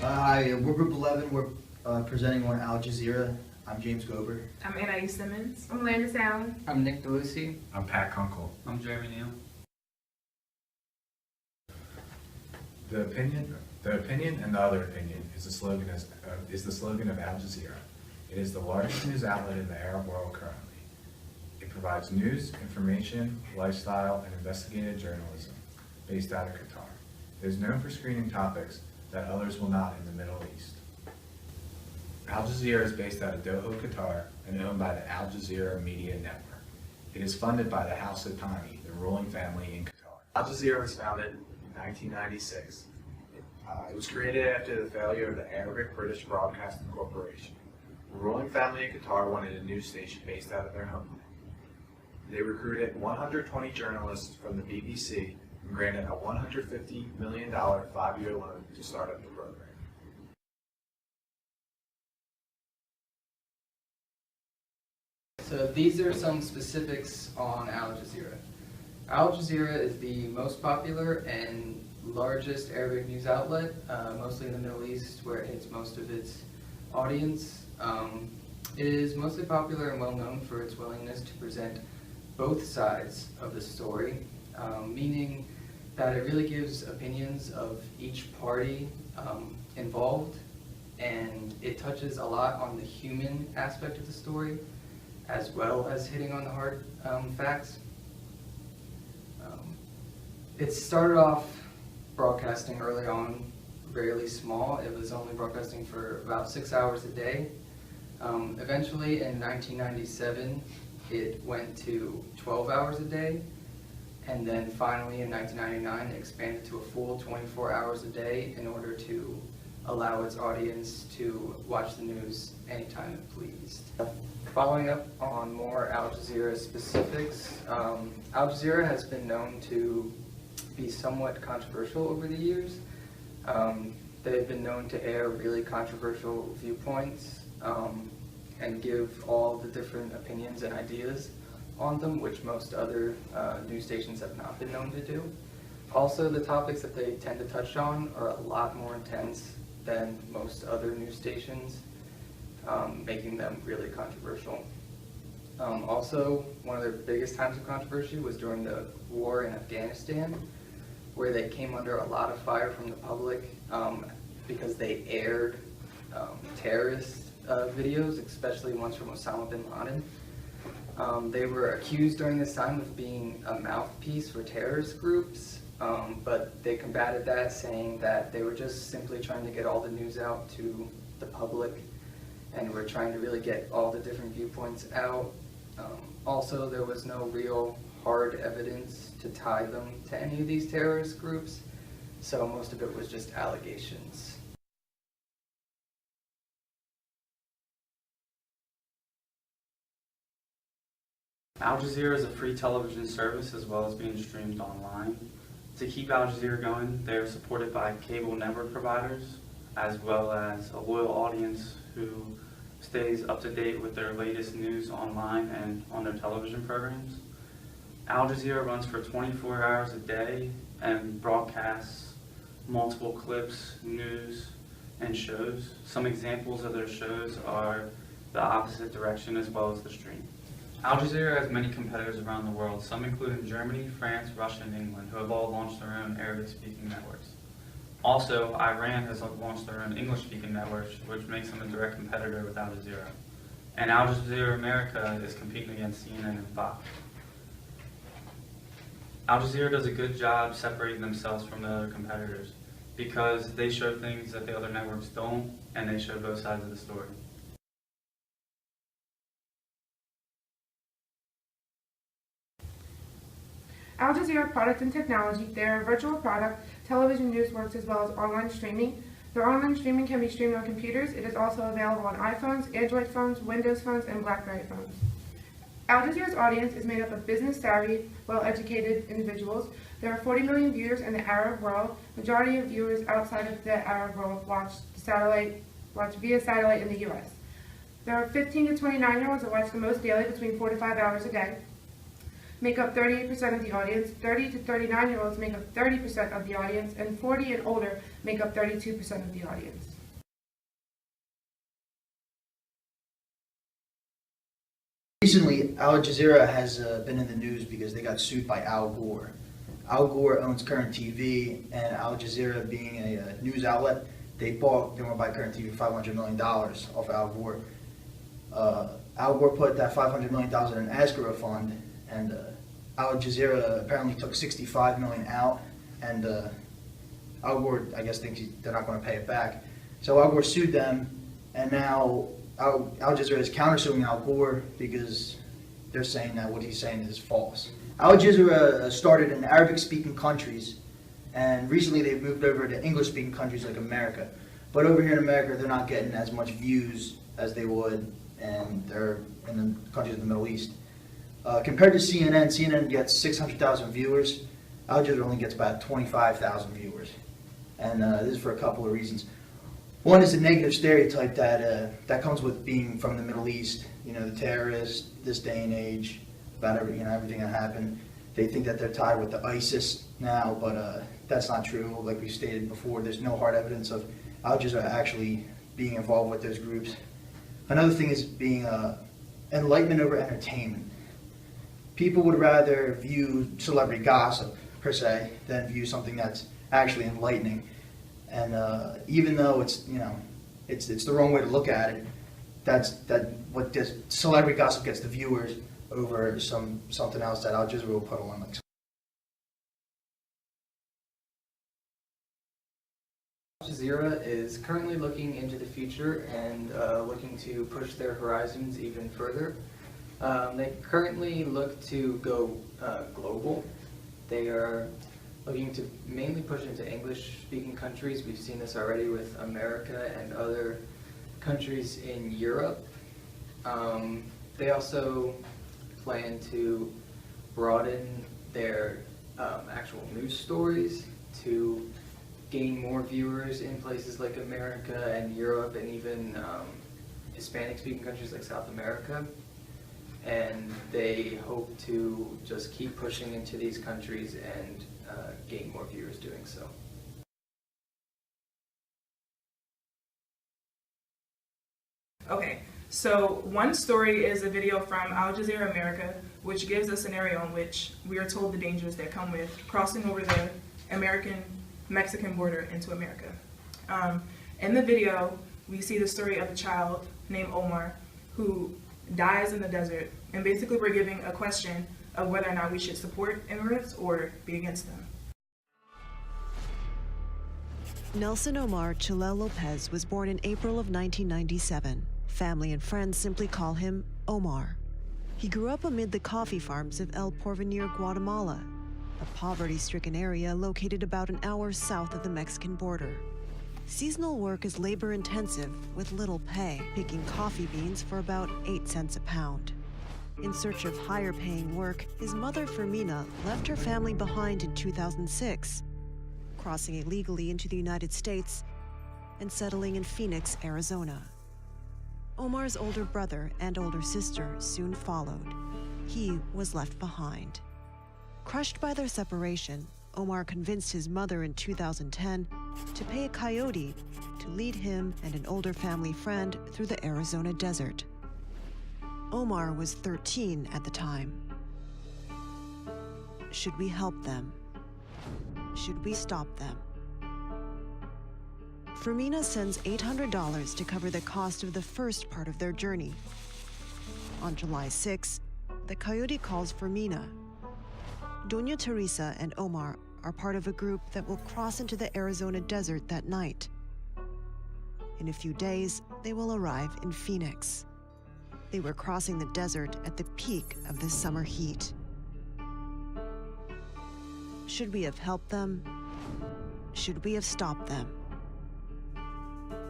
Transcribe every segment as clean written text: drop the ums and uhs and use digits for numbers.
Hi, we're Group 11. We're presenting on Al Jazeera. I'm James Gober. I'm Anais Simmons. I'm Landis. I'm DeLucy. I'm Kunkle. I'm Jeremy Neel. The opinion and the other opinion is the slogan of Al Jazeera. It is the largest news outlet in the Arab world currently. It provides news, information, lifestyle, and investigative journalism based out of Qatar. It is known for screening topics that others will not in the Middle East. Al Jazeera is based out of Doha, Qatar, and owned by the Al Jazeera Media Network. It is funded by the House of Thani, the ruling family in Qatar. Al Jazeera was founded in 1996. It was created after the failure of the Arabic-British Broadcasting Corporation. The ruling family in Qatar wanted a news station based out of their homeland. They recruited 120 journalists from the BBC and granted a $150 million 5-year loan to start up the program. So these are some specifics on Al Jazeera. Al Jazeera is the most popular and largest Arabic news outlet, mostly in the Middle East, where it hits most of its audience. It is mostly popular and well known for its willingness to present both sides of the story, meaning that it really gives opinions of each party involved, and it touches a lot on the human aspect of the story, as well as hitting on the hard facts. It started off broadcasting early on fairly small. It was only broadcasting for about 6 hours a day. Eventually in 1997 it went to 12 hours a day, and then finally in 1999 it expanded to a full 24 hours a day in order to allow its audience to watch the news anytime it pleased. Following up on more Al Jazeera specifics, Al Jazeera has been known to be somewhat controversial over the years. They've been known to air really controversial viewpoints and give all the different opinions and ideas on them, which most other news stations have not been known to do. Also, the topics that they tend to touch on are a lot more intense than most other news stations, making them really controversial. Also, one of their biggest times of controversy was during the war in Afghanistan, where they came under a lot of fire from the public because they aired terrorist videos, especially ones from Osama bin Laden. They were accused during this time of being a mouthpiece for terrorist groups, but they combated that, saying that they were just simply trying to get all the news out to the public, and were trying to really get all the different viewpoints out. Also, there was no real hard evidence to tie them to any of these terrorist groups, so most of it was just allegations. Al Jazeera is a free television service as well as being streamed online. To keep Al Jazeera going, they are supported by cable network providers as well as a loyal audience who stays up to date with their latest news online and on their television programs. Al Jazeera runs for 24 hours a day and broadcasts multiple clips, news, and shows. Some examples of their shows are The Opposite Direction as well as The Stream. Al Jazeera has many competitors around the world, some including Germany, France, Russia, and England, who have all launched their own Arabic-speaking networks. Also, Iran has launched their own English-speaking networks, which makes them a direct competitor with Al Jazeera. And Al Jazeera America is competing against CNN and Fox. Al Jazeera does a good job separating themselves from the other competitors because they show things that the other networks don't, and they show both sides of the story. Al Jazeera Product and Technology. They are a virtual product, television news works, as well as online streaming. Their online streaming can be streamed on computers. It is also available on iPhones, Android phones, Windows phones, and BlackBerry phones. Al Jazeera's audience is made up of business-savvy, well-educated individuals. There are 40 million viewers in the Arab world. Majority of viewers outside of the Arab world watch via satellite in the U.S. There are 15 to 29-year-olds that watch the most daily, between 4 to 5 hours a day. Make up 38% of the audience. 30 to 39-year-olds make up 30% of the audience, and 40 and older make up 32% of the audience. recently, Al Jazeera has been in the news because they got sued by Al Gore. Al Gore owns Current TV, and Al Jazeera, being a news outlet, they want to buy Current TV for $500 million off Al Gore. Al Gore put that $500 million in an escrow fund, and Al Jazeera apparently took $65 million out, and Al Gore, I guess, thinks they're not going to pay it back. So Al Gore sued them, and now Al Jazeera is countersuing Al Gore because they're saying that what he's saying is false. Al Jazeera started in Arabic-speaking countries, and recently they've moved over to English-speaking countries like America. But over here in America, they're not getting as much views as they would, and they're in the countries of the Middle East. Compared to CNN, CNN gets 600,000 viewers. Al Jazeera only gets about 25,000 viewers, and this is for a couple of reasons. One is the negative stereotype that comes with being from the Middle East. You know, the terrorists, this day and age, about everything that happened. They think that they're tied with the ISIS now, but that's not true. Like we stated before, there's no hard evidence of Al Jazeera actually being involved with those groups. Another thing is being enlightenment over entertainment. People would rather view celebrity gossip, per se, than view something that's actually enlightening. And even though it's the wrong way to look at it, what this celebrity gossip gets the viewers over something else that Al Jazeera will put on. Like, Al Jazeera is currently looking into the future and looking to push their horizons even further. They currently look to go global. They are looking to mainly push into English-speaking countries. We've seen this already with America and other countries in Europe. They also plan to broaden their actual news stories to gain more viewers in places like America and Europe, and even Hispanic-speaking countries like South America. And they hope to just keep pushing into these countries and gain more viewers doing so. Okay, so one story is a video from Al Jazeera America, which gives a scenario in which we are told the dangers that come with crossing over the American-Mexican border into America. In the video, we see the story of a child named Omar who dies in the desert, and basically we're giving a question of whether or not we should support immigrants or be against them. Nelson Omar Chilel Lopez was born in April of 1997. Family and friends simply call him Omar. He grew up amid the coffee farms of El Porvenir, Guatemala, a poverty-stricken area located about an hour south of the Mexican border. Seasonal work is labor-intensive with little pay, picking coffee beans for about 8 cents a pound. In search of higher-paying work, his mother, Fermina, left her family behind in 2006, crossing illegally into the United States and settling in Phoenix, Arizona. Omar's older brother and older sister soon followed. He was left behind. Crushed by their separation, Omar convinced his mother in 2010 to pay a coyote to lead him and an older family friend through the Arizona desert. Omar was 13 at the time. Should we help them? Should we stop them? Fermina sends $800 to cover the cost of the first part of their journey. On July 6, the coyote calls Fermina. Doña Teresa and Omar are part of a group that will cross into the Arizona desert that night. In a few days, they will arrive in Phoenix. They were crossing the desert at the peak of the summer heat. Should we have helped them? Should we have stopped them?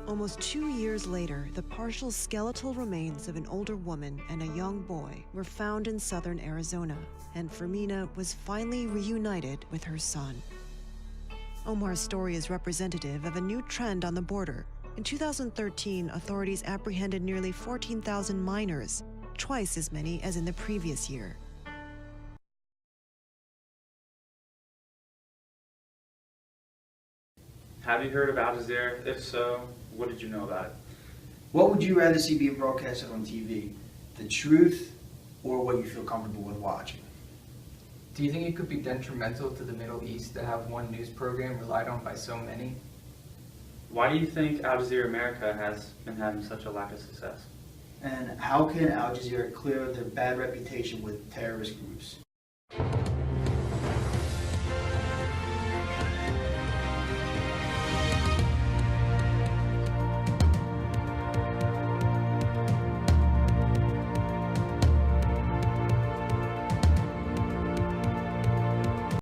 Almost 2 years later, the partial skeletal remains of an older woman and a young boy were found in southern Arizona, and Fermina was finally reunited with her son. Omar's story is representative of a new trend on the border. In 2013, authorities apprehended nearly 14,000 minors, twice as many as in the previous year. Have you heard of Al Jazeera? If so, what did you know about it? what would you rather see being broadcasted on TV? The truth or what you feel comfortable with watching. Do you think it could be detrimental to the Middle East to have one news program relied on by so many? Why do you think Al Jazeera America has been having such a lack of success? And how can Al Jazeera clear their bad reputation with terrorist groups?